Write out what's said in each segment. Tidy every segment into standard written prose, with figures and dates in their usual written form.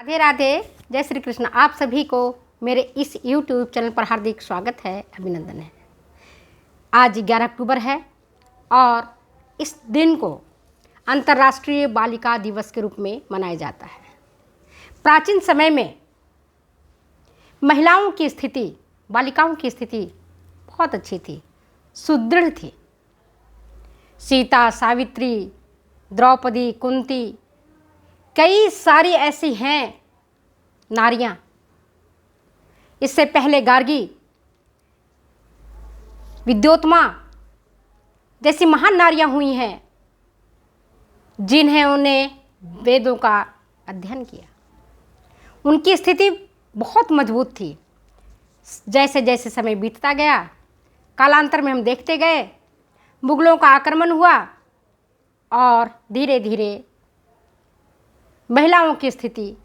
राधे राधे, जय श्री कृष्ण। आप सभी को मेरे इस YouTube चैनल पर हार्दिक स्वागत है, अभिनंदन है। आज 11 अक्टूबर है और इस दिन को अंतर्राष्ट्रीय बालिका दिवस के रूप में मनाया जाता है। प्राचीन समय में महिलाओं की स्थिति, बालिकाओं की स्थिति बहुत अच्छी थी, सुदृढ़ थी। सीता, सावित्री, द्रौपदी, कुंती, कई सारी ऐसी हैं नारियां। इससे पहले गार्गी, विद्योत्मा जैसी महान नारियां हुई हैं जिन्होंने वेदों का अध्ययन किया। उनकी स्थिति बहुत मजबूत थी। जैसे जैसे समय बीतता गया, कालांतर में हम देखते गए, मुगलों का आक्रमण हुआ और धीरे धीरे महिलाओं की स्थिति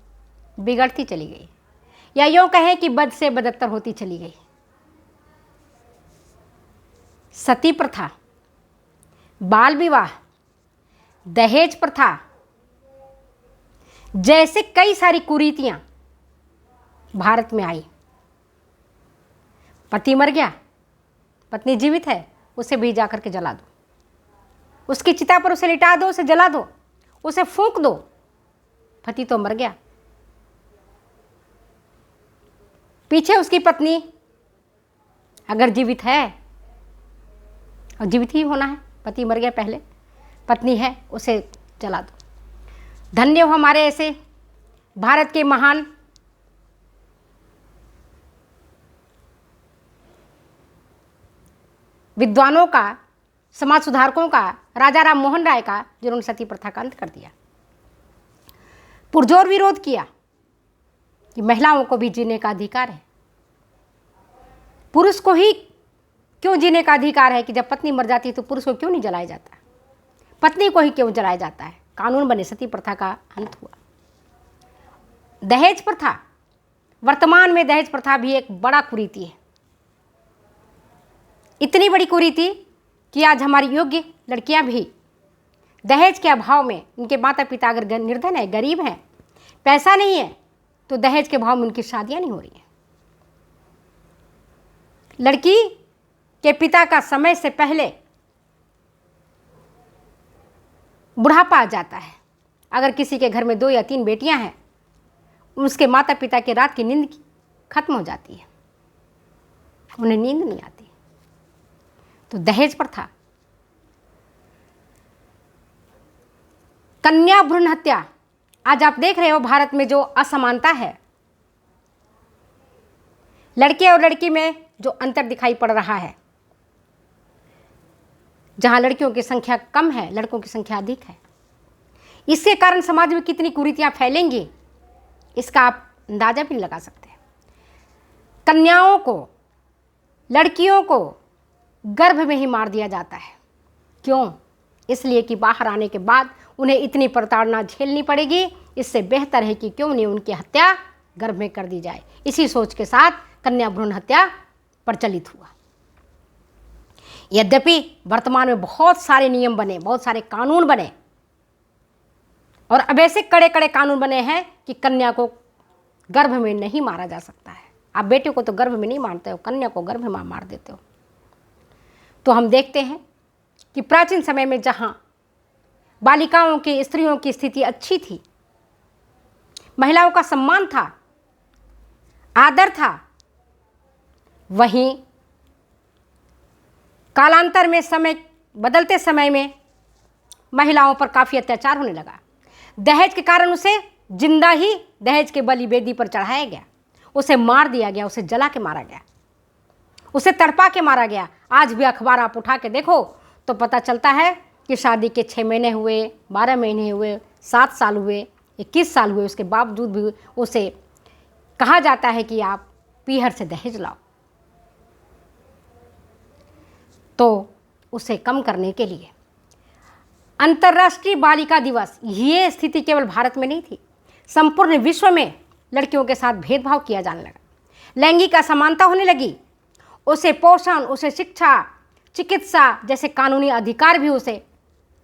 बिगड़ती चली गई, या यूँ कहें कि बद से बदतर होती चली गई। सती प्रथा, बाल विवाह, दहेज प्रथा जैसे कई सारी कुरीतियां भारत में आई। पति मर गया, पत्नी जीवित है, उसे भी जाकर के जला दो, उसकी चिता पर उसे लिटा दो, उसे जला दो, उसे फूंक दो। पति तो मर गया, पीछे उसकी पत्नी अगर जीवित है, और जीवित ही होना है, पति मर गया पहले, पत्नी है, उसे जला दो। धन्य हो हमारे ऐसे भारत के महान विद्वानों का, समाज सुधारकों का, राजा राम मोहन राय का, जिन्होंने सती प्रथा का अंत कर दिया। पुरजोर विरोध किया कि महिलाओं को भी जीने का अधिकार है। पुरुष को ही क्यों जीने का अधिकार है कि जब पत्नी मर जाती है तो पुरुष को क्यों नहीं जलाया जाता, पत्नी को ही क्यों जलाया जाता है। कानून बने, सती प्रथा का अंत हुआ। दहेज प्रथा, वर्तमान में दहेज प्रथा भी एक बड़ा कुरीति है। इतनी बड़ी कुरीति कि आज हमारी योग्य लड़कियां भी दहेज के अभाव में, उनके माता पिता अगर निर्धन है, गरीब हैं, पैसा नहीं है, तो दहेज के अभाव में उनकी शादियां नहीं हो रही हैं। लड़की के पिता का समय से पहले बुढ़ापा आ जाता है। अगर किसी के घर में 2 या 3 बेटियां हैं, उसके माता पिता के रात की नींद खत्म हो जाती है, उन्हें नींद नहीं आती। तो दहेज प्रथा, कन्या भ्रूण हत्या, आज आप देख रहे हो भारत में जो असमानता है, लड़के और लड़की में जो अंतर दिखाई पड़ रहा है, जहां लड़कियों की संख्या कम है, लड़कों की संख्या अधिक है, इसके कारण समाज में कितनी कुरीतियां फैलेंगी, इसका आप अंदाजा भी नहीं लगा सकते। कन्याओं को, लड़कियों को गर्भ में ही मार दिया जाता है। क्यों? इसलिए कि बाहर आने के बाद उन्हें इतनी प्रताड़ना झेलनी पड़ेगी, इससे बेहतर है कि क्यों नहीं उनकी हत्या गर्भ में कर दी जाए। इसी सोच के साथ कन्या भ्रूण हत्या प्रचलित हुआ। यद्यपि वर्तमान में बहुत सारे नियम बने, बहुत सारे कानून बने, और अब ऐसे कड़े कड़े कानून बने हैं कि कन्या को गर्भ में नहीं मारा जा सकता है। आप बेटे को तो गर्भ में नहीं मारते हो, कन्या को गर्भ में मार देते हो। तो हम देखते हैं कि प्राचीन समय में जहां बालिकाओं की, स्त्रियों की स्थिति अच्छी थी, महिलाओं का सम्मान था, आदर था, वहीं कालांतर में, समय बदलते समय में महिलाओं पर काफ़ी अत्याचार होने लगा। दहेज के कारण उसे जिंदा ही दहेज के बलि वेदी पर चढ़ाया गया, उसे मार दिया गया, उसे जला के मारा गया, उसे तड़पा के मारा गया। आज भी अखबार आप उठा के देखो तो पता चलता है कि शादी के 6 महीने हुए, 12 महीने हुए, 7 साल हुए, 21 साल हुए, उसके बावजूद भी उसे कहा जाता है कि आप पीहर से दहेज लाओ। तो उसे कम करने के लिए अंतर्राष्ट्रीय बालिका दिवस, ये स्थिति केवल भारत में नहीं थी, संपूर्ण विश्व में लड़कियों के साथ भेदभाव किया जाने लगा, लैंगिक असमानता होने लगी। उसे पोषण, उसे शिक्षा, चिकित्सा जैसे कानूनी अधिकार भी उसे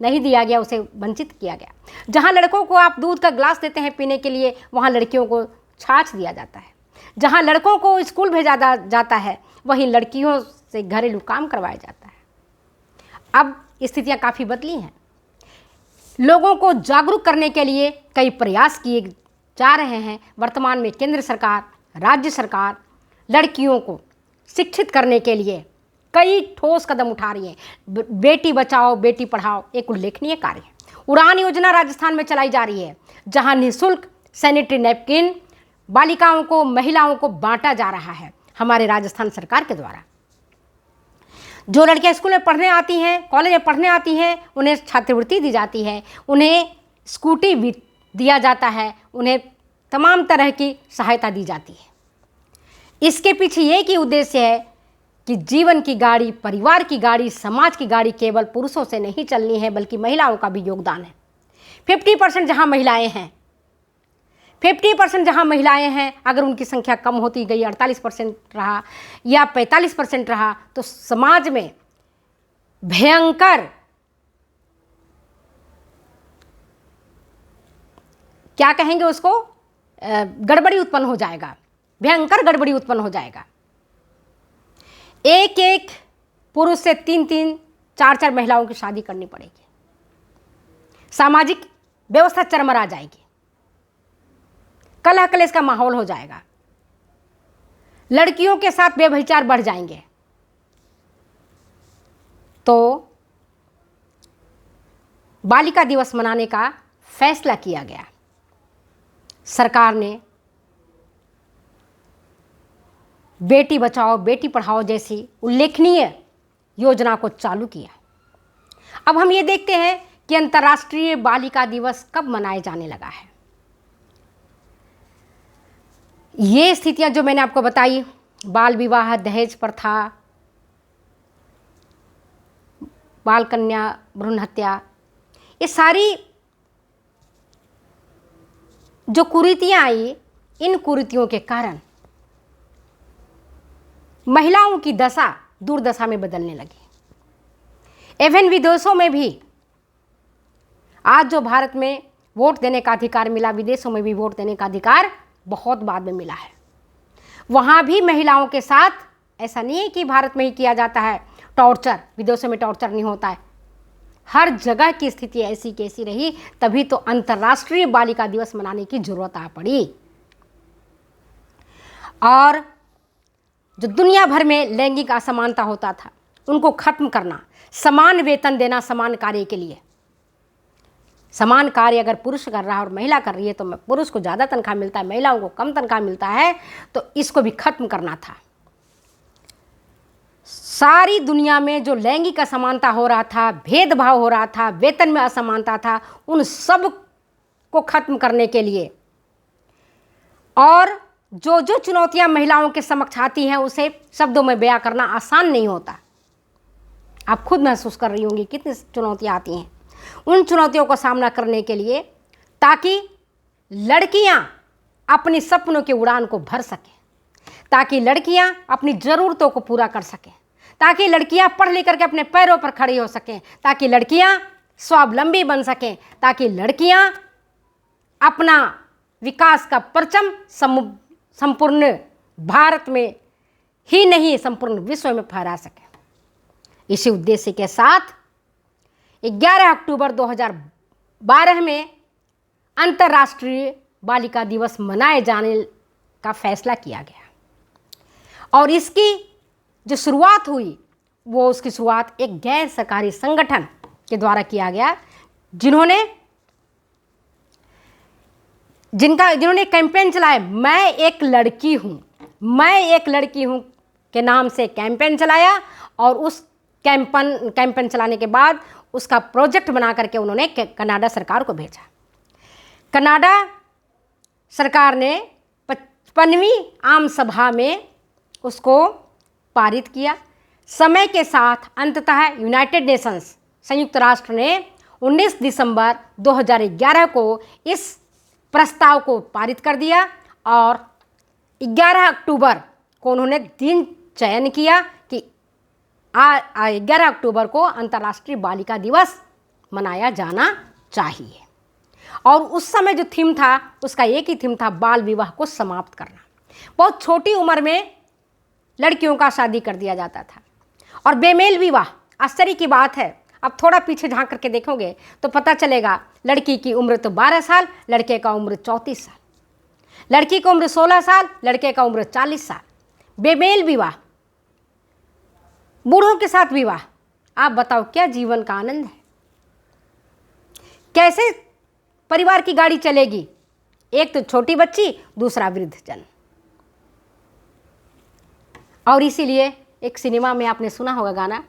नहीं दिया गया, उसे वंचित किया गया। जहाँ लड़कों को आप दूध का ग्लास देते हैं पीने के लिए, वहाँ लड़कियों को छाछ दिया जाता है। जहाँ लड़कों को स्कूल भेजा जाता है, वहीं लड़कियों से घरेलू काम करवाया जाता है। अब स्थितियाँ काफ़ी बदली हैं। लोगों को जागरूक करने के लिए कई प्रयास किए जा रहे हैं। वर्तमान में केंद्र सरकार, राज्य सरकार लड़कियों को शिक्षित करने के लिए कई ठोस कदम उठा रही है। बेटी बचाओ बेटी पढ़ाओ एक उल्लेखनीय कार्य है। उड़ान योजना राजस्थान में चलाई जा रही है, जहां निःशुल्क सैनिटरी नैपकिन बालिकाओं को, महिलाओं को बांटा जा रहा है हमारे राजस्थान सरकार के द्वारा। जो लड़कियां स्कूल में पढ़ने आती हैं, कॉलेज में पढ़ने आती हैं, उन्हें छात्रवृत्ति दी जाती है, उन्हें स्कूटी भी दिया जाता है, उन्हें तमाम तरह की सहायता दी जाती है। इसके पीछे एक ही उद्देश्य है कि जीवन की गाड़ी, परिवार की गाड़ी, समाज की गाड़ी केवल पुरुषों से नहीं चलनी है, बल्कि महिलाओं का भी योगदान है। 50% जहाँ महिलाएं हैं, 50% जहाँ महिलाएं हैं, अगर उनकी संख्या कम होती गई, 48% रहा या 45% रहा, तो समाज में भयंकर, क्या कहेंगे उसको, गड़बड़ी उत्पन्न हो जाएगा, भयंकर गड़बड़ी उत्पन्न हो जाएगा। एक एक पुरुष से 3-3, 4-4 महिलाओं की शादी करनी पड़ेगी। सामाजिक व्यवस्था चरमरा जाएगी, कलह कलेश का माहौल हो जाएगा, लड़कियों के साथ व्यभिचार बढ़ जाएंगे। तो बालिका दिवस मनाने का फैसला किया गया। सरकार ने बेटी बचाओ बेटी पढ़ाओ जैसी उल्लेखनीय योजना को चालू किया। अब हम ये देखते हैं कि अंतर्राष्ट्रीय बालिका दिवस कब मनाए जाने लगा है। ये स्थितियां जो मैंने आपको बताई, बाल विवाह, दहेज प्रथा, बाल कन्या भ्रूण हत्या, ये सारी जो कुरीतियां आई, इन कुरीतियों के कारण महिलाओं की दशा दुर्दशा में बदलने लगी। एवं विदेशों में भी आज जो भारत में वोट देने का अधिकार मिला, विदेशों में भी वोट देने का अधिकार बहुत बाद में मिला है। वहाँ भी महिलाओं के साथ ऐसा नहीं है कि भारत में ही किया जाता है टॉर्चर, विदेशों में टॉर्चर नहीं होता है। हर जगह की स्थिति ऐसी कैसी रही, तभी तो अंतर्राष्ट्रीय बालिका दिवस मनाने की जरूरत आ पड़ी। और जो दुनिया भर में लैंगिक असमानता होता था, उनको खत्म करना, समान वेतन देना समान कार्य के लिए। समान कार्य अगर पुरुष कर रहा है और महिला कर रही है, तो पुरुष को ज़्यादा तनख्वाह मिलता है, महिलाओं को कम तनख्वाह मिलता है, तो इसको भी खत्म करना था। सारी दुनिया में जो लैंगिक असमानता हो रहा था, भेदभाव हो रहा था, वेतन में असमानता था, उन सब को खत्म करने के लिए और जो जो चुनौतियां महिलाओं के समक्ष आती हैं, उसे शब्दों में बयां करना आसान नहीं होता। आप खुद महसूस कर रही होंगी कितनी चुनौतियां आती हैं। उन चुनौतियों का सामना करने के लिए, ताकि लड़कियां अपने सपनों के उड़ान को भर सकें, ताकि लड़कियां अपनी ज़रूरतों को पूरा कर सकें, ताकि लड़कियां पढ़ लिख करके अपने पैरों पर खड़ी हो सकें, ताकि लड़कियां स्वावलंबी बन सकें, ताकि लड़कियां अपना विकास का परचम संपूर्ण भारत में ही नहीं, संपूर्ण विश्व में फहरा सकें। इसी उद्देश्य के साथ 11 अक्टूबर 2012 में अंतर्राष्ट्रीय बालिका दिवस मनाए जाने का फैसला किया गया। और इसकी जो शुरुआत हुई, वो उसकी शुरुआत एक गैर सरकारी संगठन के द्वारा किया गया, जिन्होंने कैंपेन चलाया, मैं एक लड़की हूँ के नाम से कैंपेन चलाया। और उस कैंपेन चलाने के बाद उसका प्रोजेक्ट बना करके उन्होंने कनाडा सरकार को भेजा। कनाडा सरकार ने 55वीं आम सभा में उसको पारित किया। समय के साथ अंततः यूनाइटेड नेशंस, संयुक्त राष्ट्र ने 19 दिसंबर 2011 को इस प्रस्ताव को पारित कर दिया और 11 अक्टूबर को उन्होंने दिन चयन किया कि 11 अक्टूबर को अंतर्राष्ट्रीय बालिका दिवस मनाया जाना चाहिए। और उस समय जो थीम था उसका एक ही थीम था, बाल विवाह को समाप्त करना। बहुत छोटी उम्र में लड़कियों का शादी कर दिया जाता था। और बेमेल विवाह, आश्चर्य की बात है, अब थोड़ा पीछे झांक करके देखोगे तो पता चलेगा लड़की की उम्र तो 12 साल, लड़के का उम्र 34 साल, लड़की की उम्र 16 साल, लड़के का उम्र 40 साल। बेमेल विवाह, बूढ़ों के साथ विवाह। आप बताओ क्या जीवन का आनंद है? कैसे परिवार की गाड़ी चलेगी? एक तो छोटी बच्ची, दूसरा वृद्ध जन। और इसीलिए एक सिनेमा में आपने सुना होगा गाना,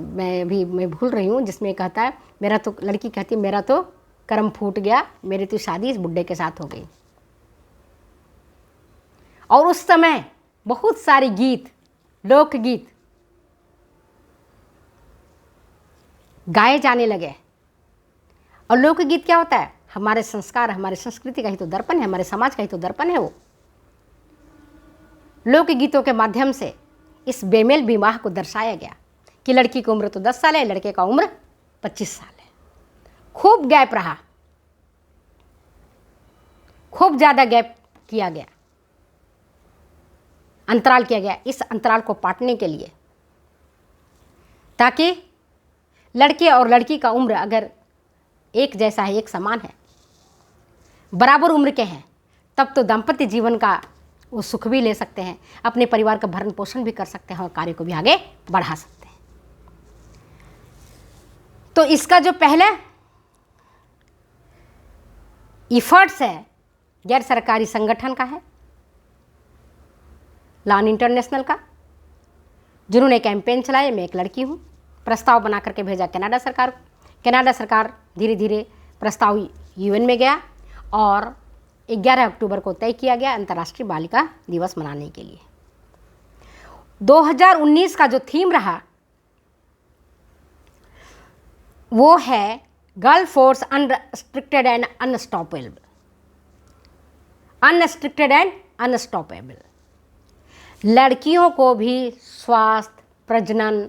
मैं भूल रही हूँ, जिसमें कहता है, मेरा तो, लड़की कहती है, मेरा तो कर्म फूट गया, मेरी तो शादी इस बुड्ढे के साथ हो गई। और उस समय बहुत सारे गीत, लोकगीत गाए जाने लगे। और लोकगीत क्या होता है? हमारे संस्कार, हमारे संस्कृति का ही तो दर्पण है, हमारे समाज का ही तो दर्पण है वो। लोकगीतों के माध्यम से इस बेमेल विवाह को दर्शाया गया कि लड़की की उम्र तो 10 साल है, लड़के का उम्र 25 साल है। खूब गैप रहा, खूब ज़्यादा गैप किया गया, अंतराल किया गया, इस अंतराल को पाटने के लिए, ताकि लड़के और लड़की का उम्र अगर एक जैसा है, एक समान है, बराबर उम्र के हैं, तब तो दाम्पत्य जीवन का वो सुख भी ले सकते हैं, अपने परिवार का भरण पोषण भी कर सकते हैं और कार्य को भी आगे बढ़ा सकते हैं। तो इसका जो पहला इफर्ट्स है गैर सरकारी संगठन का है, लॉन इंटरनेशनल का, जिन्होंने कैंपेन चलाया। मैं एक लड़की हूँ, प्रस्ताव बना करके भेजा कनाडा सरकार को। कनाडा सरकार धीरे धीरे प्रस्ताव यूएन में गया और 11 अक्टूबर को तय किया गया अंतर्राष्ट्रीय बालिका दिवस मनाने के लिए। 2019 का जो थीम रहा वो है girl force unrestricted and unstoppable. Unrestricted and unstoppable. लड़कियों को भी स्वास्थ्य, प्रजनन,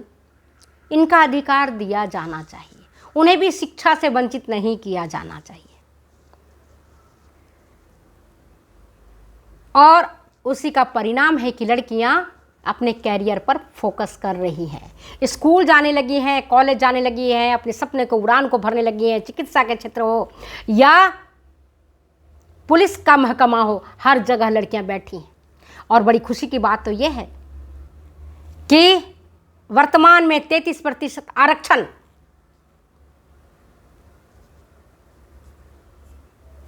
इनका अधिकार दिया जाना चाहिए, उन्हें भी शिक्षा से वंचित नहीं किया जाना चाहिए। और उसी का परिणाम है कि लड़कियां अपने कैरियर पर फोकस कर रही हैं, स्कूल जाने लगी हैं, कॉलेज जाने लगी हैं, अपने सपने को, उड़ान को भरने लगी हैं। चिकित्सा के क्षेत्र हो या पुलिस का महकमा हो, हर जगह लड़कियां बैठी हैं। और बड़ी खुशी की बात तो यह है कि वर्तमान में 33% आरक्षण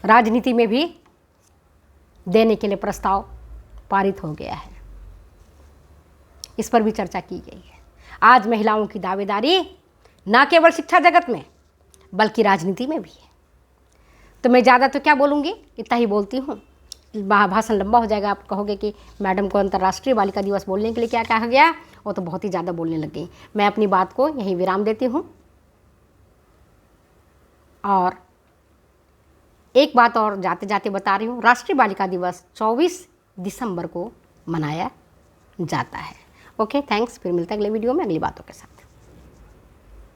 राजनीति में भी देने के लिए प्रस्ताव पारित हो गया है। इस पर भी चर्चा की गई है। आज महिलाओं की दावेदारी न केवल शिक्षा जगत में बल्कि राजनीति में भी है। तो मैं ज़्यादा तो क्या बोलूँगी, इतना ही बोलती हूँ, भाषण लंबा हो जाएगा। आप कहोगे कि मैडम को अंतर्राष्ट्रीय बालिका दिवस बोलने के लिए क्या कहा गया, वो तो बहुत ही ज़्यादा बोलने लग गई। मैं अपनी बात को यहीं विराम देती हूँ। और एक बात और जाते जाते बता रही हूँ, राष्ट्रीय बालिका दिवस 24 दिसंबर को मनाया जाता है। Okay, thanks. फिर मिलते हैं अगले वीडियो में अगली बातों के साथ।